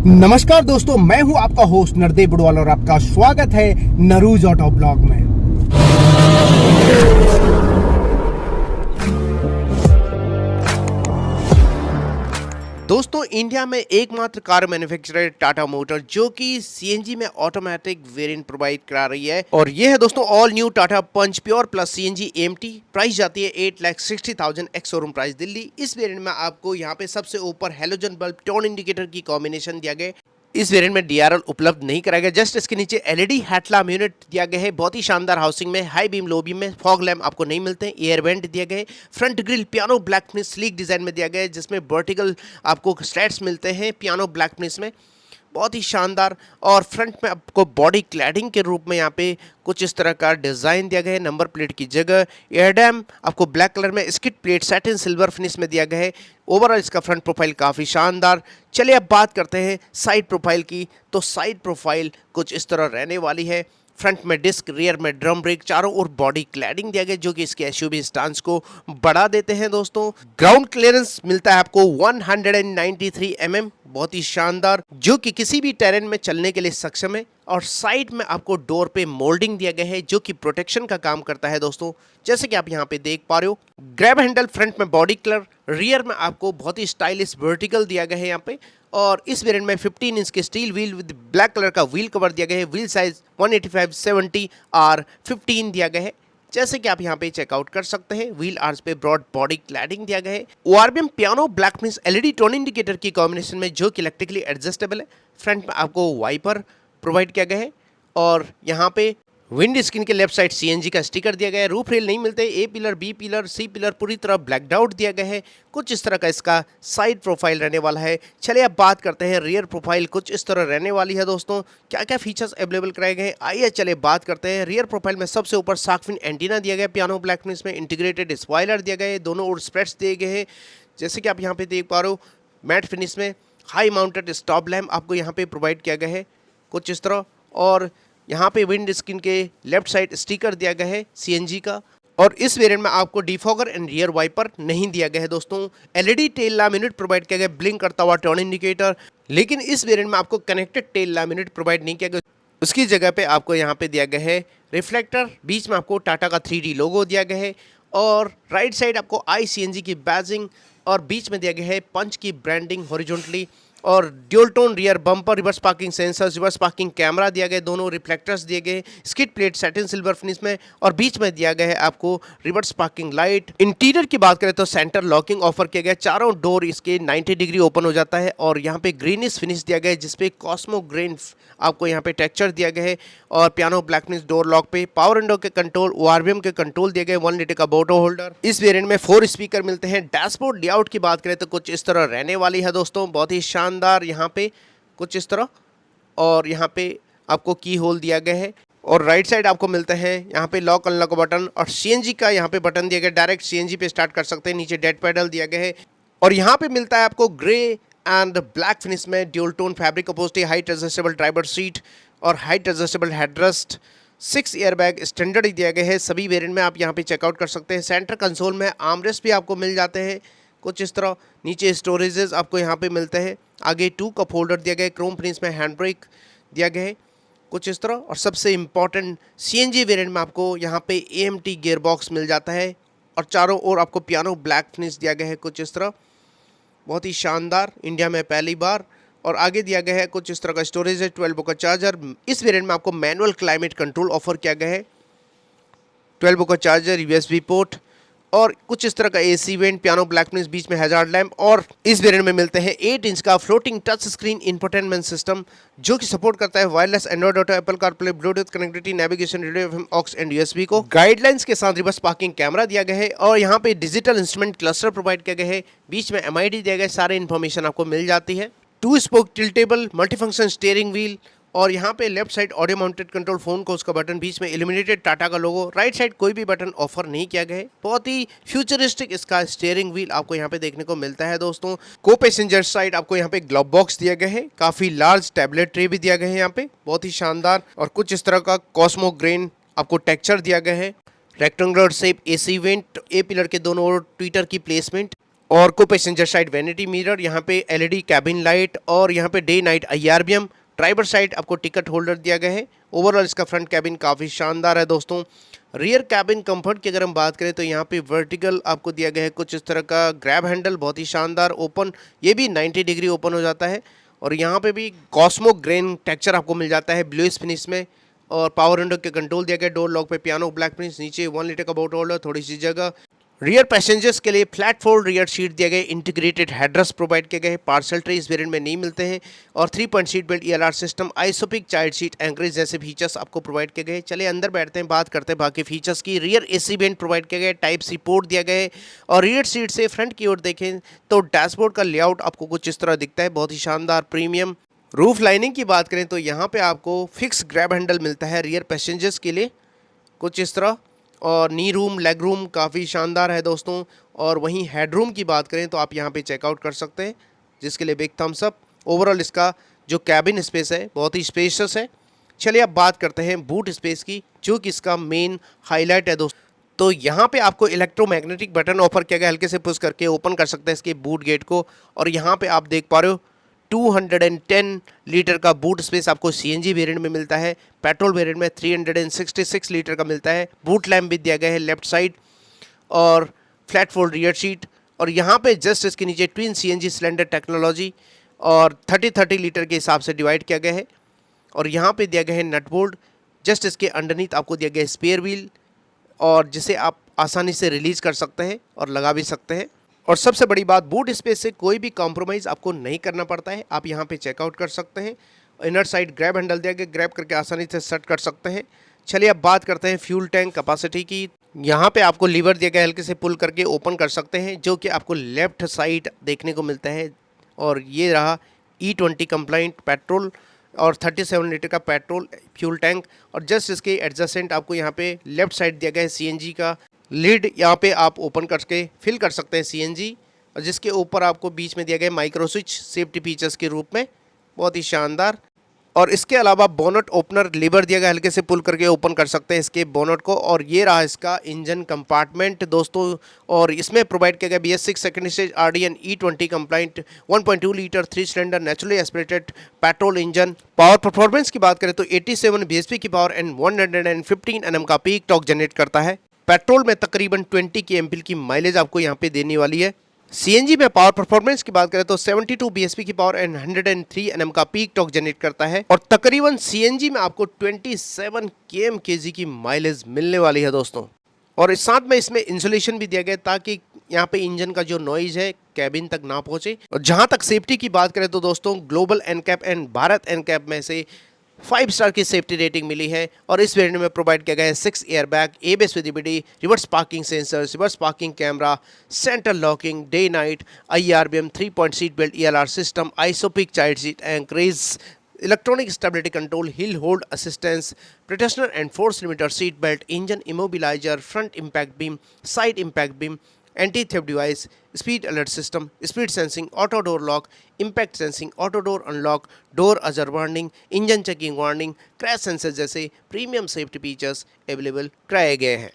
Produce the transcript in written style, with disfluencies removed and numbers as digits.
नमस्कार दोस्तों, मैं हूं आपका होस्ट नरदेव बुडवाल और आपका स्वागत है नरूज ऑटो ब्लॉग में। दोस्तों, इंडिया में एकमात्र कार मैन्युफैक्चरर टाटा मोटर जो कि सीएनजी में ऑटोमेटिक वेरिएंट प्रोवाइड करा रही है और ये है दोस्तों all new Tata Punch pure plus CNG AMT. Price जाती है 8,60,000 एक्स शोरूम प्राइस दिल्ली। इस वेरिएंट में आपको यहाँ पे सबसे ऊपर हेलोजन बल्ब टर्न इंडिकेटर की कॉम्बिनेशन दिया गया। इस वेरिएंट में डीआरएल उपलब्ध नहीं कराया गया, जस्ट इसके नीचे एलईडी हेडलैम्प यूनिट दिया गया है। बहुत ही शानदार हाउसिंग में हाई बीम लो बीम में फॉग लैम्प आपको नहीं मिलते हैं। एयर वेंट दिया गया है। Front grille piano black finish sleek design में दिया गया है, जिसमें वर्टिकल आपको स्लैट्स मिलते हैं पियानो ब्लैक फिनिश में, बहुत ही शानदार। और फ्रंट में आपको बॉडी क्लैडिंग के रूप में यहाँ पे कुछ इस तरह का डिज़ाइन दिया गया है। नंबर प्लेट की जगह एयरडैम आपको ब्लैक कलर में, skid plate satin silver finish में दिया गया है। ओवरऑल इसका फ्रंट प्रोफाइल काफ़ी शानदार। चलिए अब बात करते हैं साइड प्रोफाइल की। तो साइड प्रोफाइल कुछ इस तरह रहने वाली है। फ्रंट में डिस्क, रियर में ड्रम ब्रेक, चारों ओर बॉडी क्लैडिंग दिया गया जो कि इसके एसयूवी स्टांस को बढ़ा देते हैं। दोस्तों, ग्राउंड क्लियरेंस मिलता है आपको 193 mm, बहुत ही शानदार, जो कि किसी भी टेरेन में चलने के लिए सक्षम है। और साइड में आपको डोर पे मोल्डिंग दिया गया है जो कि प्रोटेक्शन का काम करता है। दोस्तों, जैसे कि आप यहाँ पे देख पा रहे हो, ग्रैब हैंडल फ्रंट में बॉडी कलर, रियर में आपको बहुत ही स्टाइलिश वर्टिकल दिया गया है यहाँ पे। और इस वेरिएंट में 15 इंच के steel wheel with black colour का व्हील कवर दिया गया है। व्हील साइज 185/70 R15 दिया गया है, जैसे कि आप यहाँ पे चेकआउट कर सकते हैं। व्हील आर्स पे ब्रॉड बॉडी क्लैडिंग दिया गया है। ORBM piano black finish LED turn indicator की कॉम्बिनेशन में, जो कि इलेक्ट्रिकली एडजस्टेबल है। फ्रंट में आपको वाइपर प्रोवाइड किया गया है और यहाँ पे विंड स्क्रीन के लेफ्ट साइड सीएनजी का स्टिकर दिया गया है। रूफ रेल नहीं मिलते। A pillar, B pillar, C pillar पूरी तरह ब्लैकड आउट दिया गया है। कुछ इस तरह का इसका साइड प्रोफाइल रहने वाला है। चलिए अब बात करते हैं रियर प्रोफाइल कुछ इस तरह रहने वाली है। दोस्तों, क्या क्या फीचर्स अवेलेबल कराए गए हैं, आइए चलिए बात करते हैं। रियर प्रोफाइल में सबसे ऊपर शार्क फिन एंटीना दिया गया है पियानो ब्लैक फिनिश में। इंटीग्रेटेड स्पॉइलर दिया गया है। दोनों ओर स्प्रेड्स दिए गए हैं, जैसे कि आप यहाँ पे देख पा रहे हो। मैट फिनिश में हाई माउंटेड स्टॉप लैम्प आपको यहाँ पे प्रोवाइड किया गया है कुछ इस तरह। और यहाँ पे विंड स्क्रीन के लेफ्ट साइड स्टिकर दिया गया है सीएनजी का। और इस वेरिएंट में आपको डिफॉगर एंड रियर वाइपर नहीं दिया गया है। दोस्तों, LED tail lamp unit provide किया गया, ब्लिंक करता हुआ टर्न इंडिकेटर, लेकिन इस वेरिएंट में आपको connected tail lamp unit provide नहीं किया गया। उसकी जगह पे आपको यहाँ पे दिया गया है रिफ्लेक्टर। बीच में आपको टाटा का 3D लोगो दिया गया है और राइट साइड आपको ICNG की बैजिंग और बीच में दिया गया है पंच की ब्रांडिंग हॉरिजॉन्टली। और dual tone rear bumper, reverse parking sensors, reverse parking camera दिया गया, दोनों रिफ्लेक्टर्स दिए गए, skid plate satin silver finish में और बीच में दिया गया है आपको रिवर्स पार्किंग लाइट। इंटीरियर की बात करें तो सेंटर लॉकिंग ऑफर किया गया, चारों डोर इसके 90 डिग्री ओपन हो जाता है और यहाँ पे ग्रीनिश फिनिश दिया गया है, जिसपे कॉस्मो ग्रीन आपको यहाँ पे टेक्सचर दिया गया है। और piano black finish door lock पे पावर विंडो के कंट्रोल, ओआरबीएम के कंट्रोल दिए गए, 1 लीटर का बोटो होल्डर। इस वेरिएंट में 4 स्पीकर मिलते हैं। डैशबोर्ड लेआउट की बात करें तो कुछ इस तरह रहने वाली है। दोस्तों, बहुत ही शानदार यहाँ पे कुछ इस तरह। और यहाँ पे आपको की होल दिया गया है और राइट साइड आपको मिलते हैं यहाँ पे लॉक अनलॉक बटन और सीएनजी का यहाँ पे बटन दिया गया, डायरेक्ट सीएनजी पे स्टार्ट कर सकते हैं। नीचे डेड पैडल दिया गया है और यहाँ पे मिलता है आपको ग्रे एंड ब्लैक फिनिश में dual tone fabric upholstery, height adjustable driver seat और height adjustable headrest, 6 airbag standard ही दिया गया है। सभी वेरिएंट में आप यहाँ पे चेकआउट कर सकते हैं। सेंटर कंसोल में आर्मरेस्ट भी आपको मिल जाते हैं कुछ इस तरह। नीचे स्टोरेजेस आपको यहाँ पे मिलते हैं। आगे 2 कप होल्डर दिया गया है। क्रोम फिनिश में हैंड ब्रेक दिया गया है कुछ इस तरह। और सबसे इम्पॉर्टेंट सीएनजी वेरिएंट में आपको यहाँ पे एएमटी गियर बॉक्स मिल जाता है और चारों ओर आपको पियानो ब्लैक फिनिश दिया गया है कुछ इस तरह, बहुत ही शानदार, इंडिया में पहली बार। और आगे दिया गया है कुछ इस तरह का स्टोरेज है, 12 वोल्ट का चार्जर। इस वेरिएंट में आपको मैनुअल क्लाइमेट कंट्रोल ऑफर किया गया है, 12 वोल्ट का चार्जर, यूएसबी पोर्ट और कुछ इस तरह का AC vent, piano black finish, बीच में हैजार्ड लैम्प। और इस वेरिएंट में मिलते हैं 8 इंच का floating touch screen infotainment system, जो कि सपोर्ट करता है wireless Android auto, Apple CarPlay, Bluetooth connectivity, navigation, radio FM, aux and USB को। गाइडलाइंस के साथ रिवर्स पार्किंग कैमरा दिया गया है और यहाँ पे डिजिटल इंस्ट्रूमेंट क्लस्टर प्रोवाइड किया गया है। बीच में एमआईडी दिया गया है, सारे इन्फॉर्मेशन आपको मिल जाती है। 2 spoke tiltable multifunction steering wheel और यहाँ पे left side audio mounted control, phone को उसका बटन, बीच में इल्यूमिनेटेड टाटा का लोगो। राइट साइड कोई भी बटन ऑफर नहीं किया गया है। बहुत ही फ्यूचरिस्टिक इसका स्टीयरिंग व्हील आपको यहाँ पे देखने को मिलता है। दोस्तों, को पैसेंजर साइड आपको यहाँ पे ग्लव बॉक्स दिया गया है, काफी लार्ज टैबलेट ट्रे भी दिया गया है यहाँ पे, बहुत ही शानदार। और कुछ इस तरह का कॉस्मो ग्रेन आपको टेक्सचर दिया गया है। रेक्टेंगुलर शेप एसी वेंट, ए पिलर के दोनों ओर ट्विटर की प्लेसमेंट और को पैसेंजर साइड वैनिटी मिरर, यहाँ पे एलईडी कैबिन लाइट और यहाँ पे day night IRBM। Driver side आपको टिकट होल्डर दिया गया है। ओवरऑल इसका फ्रंट कैबिन काफ़ी शानदार है दोस्तों। रियर कैबिन कंफर्ट की अगर हम बात करें तो यहाँ पे वर्टिकल आपको दिया गया है कुछ इस तरह का ग्रैब हैंडल, बहुत ही शानदार। ओपन, ये भी 90 डिग्री ओपन हो जाता है। और यहाँ पे भी कॉस्मो ग्रेन टेक्सचर आपको मिल जाता है ब्लूइश फिनिश में। और पावर विंडो के कंट्रोल दिया गया, डोर लॉक पे पियानो ब्लैक फिनिश, नीचे 1 लीटर का बॉटल होल्डर, थोड़ी सी जगह। रियर पैसेंजर्स के लिए फ्लैट फोल्ड रियर सीट दिए गए, इंटीग्रेटेड हेडरेस्ट प्रोवाइड किए गए, पार्सल ट्रे इस वेरिएंट में नहीं मिलते हैं। और 3 point seat belt ELR system, ISOFIX child seat anchorage जैसे फीचर्स आपको प्रोवाइड किए गए। चलिए अंदर बैठते हैं, बात करते हैं बाकी फीचर्स की। रियर AC वेंट प्रोवाइड किए गए, टाइप C पोर्ट दिया गया है। और रियर सीट से फ्रंट की ओर देखें तो डैशबोर्ड का लेआउट आपको कुछ इस तरह दिखता है, बहुत ही शानदार प्रीमियम। रूफ लाइनिंग की बात करें तो यहाँ पे आपको फिक्स ग्रैब हैंडल मिलता है रियर पैसेंजर्स के लिए कुछ इस तरह। और नी रूम, लेग रूम काफ़ी शानदार है दोस्तों। और वहीं हेड रूम की बात करें तो आप यहाँ पे चेकआउट कर सकते हैं, जिसके लिए बिग थम्स अप। ओवरऑल इसका जो कैबिन स्पेस है बहुत ही स्पेशियस है। चलिए अब बात करते हैं बूट स्पेस की, जो कि इसका मेन हाईलाइट है दोस्तों। तो यहाँ पे आपको इलेक्ट्रोमैग्नेटिक बटन ऑफर किया गया, हल्के से पुश करके ओपन कर सकते हैं इसके बूट गेट को। और यहाँ पे आप देख पा रहे हो 210 लीटर का बूट स्पेस आपको CNG वेरिएंट में मिलता है। पेट्रोल वेरिएंट में 366 लीटर का मिलता है। बूट लैम्प भी दिया गया है लेफ्ट साइड और फ्लैट फोल्ड रियर सीट। और यहाँ पे जस्ट इसके नीचे ट्विन CNG सिलेंडर टेक्नोलॉजी और 30 लीटर के हिसाब से डिवाइड किया गया है। और यहाँ पे दिया गया है नट बोल्ट। जस्ट इसके अंडरनीथ आपको दिया गया है स्पेयर व्हील, और जिसे आप आसानी से रिलीज़ कर सकते हैं और लगा भी सकते हैं। और सबसे बड़ी बात, बूट स्पेस से कोई भी कॉम्प्रोमाइज़ आपको नहीं करना पड़ता है, आप यहाँ पे चेकआउट कर सकते हैं। इनर साइड ग्रैब हैंडल दिया गया, ग्रैब करके आसानी से सेट कर सकते हैं। चलिए अब बात करते हैं फ्यूल टैंक कैपेसिटी की। यहाँ पे आपको लीवर दिया गया, हल्के से पुल करके ओपन कर सकते हैं, जो कि आपको लेफ्ट साइड देखने को मिलता है। और ये रहा E20 कंप्लाइंट पेट्रोल और 37 लीटर का पेट्रोल फ्यूल टैंक। और जस्ट इसके एडजेसेंट आपको यहाँ पे लेफ्ट साइड दिया गया है CNG का लिड, यहाँ पे आप ओपन करके फिल कर सकते हैं CNG। और जिसके ऊपर आपको बीच में दिया गया माइक्रो स्विच सेफ्टी फीचर्स के रूप में, बहुत ही शानदार। और इसके अलावा बोनट ओपनर लीवर दिया गया, हल्के से पुल करके ओपन कर सकते हैं इसके बोनट को। और ये रहा इसका इंजन कंपार्टमेंट दोस्तों। और इसमें प्रोवाइड किया गया BS6 second stage RDN E20 compliant 1.2 litre 3 cylinder naturally aspirated petrol engine. Power performance की बात करें तो 87 bhp की पावर एंड 115 Nm का पीक टॉर्क जनरेट करता है। पेट्रोल में तकरीबन 20 की एमपीएल की माइलेज आपको यहाँ पे देने वाली है। CNG में पावर परफॉर्मेंस की बात करें तो 72 bhp की पावर एंड 103 Nm का पीक टॉर्क जनरेट करता है। और तकरीबन CNG में आपको 27 km/kg की माइलेज मिलने वाली है दोस्तों। और इस साथ में इसमें इंसुलेशन भी दिया गया ताकि यहाँ पे इंजन का जो नॉइज है कैबिन तक ना पहुंचे। और जहां तक सेफ्टी की बात करें तो दोस्तों global NCAP and Bharat NCAP में से 5 स्टार की सेफ्टी रेटिंग मिली है। और इस वेरिएंट में प्रोवाइड किया गया है 6 airbag, ABS with EBD, reverse parking sensor, reverse parking camera, centre locking, day night IRBM, 3 point seat belt ELR system, ISOFIX child seat anchorage, electronic stability control, hill hold assistance, pretensioner and force limiter seat belt, engine immobiliser, front impact beam, side impact beam, anti theft device, speed alert system, speed sensing, auto door lock, impact sensing, auto door unlock, door ajar warning, engine checking warning, crash sensor जैसे premium safety features available कराए गए हैं।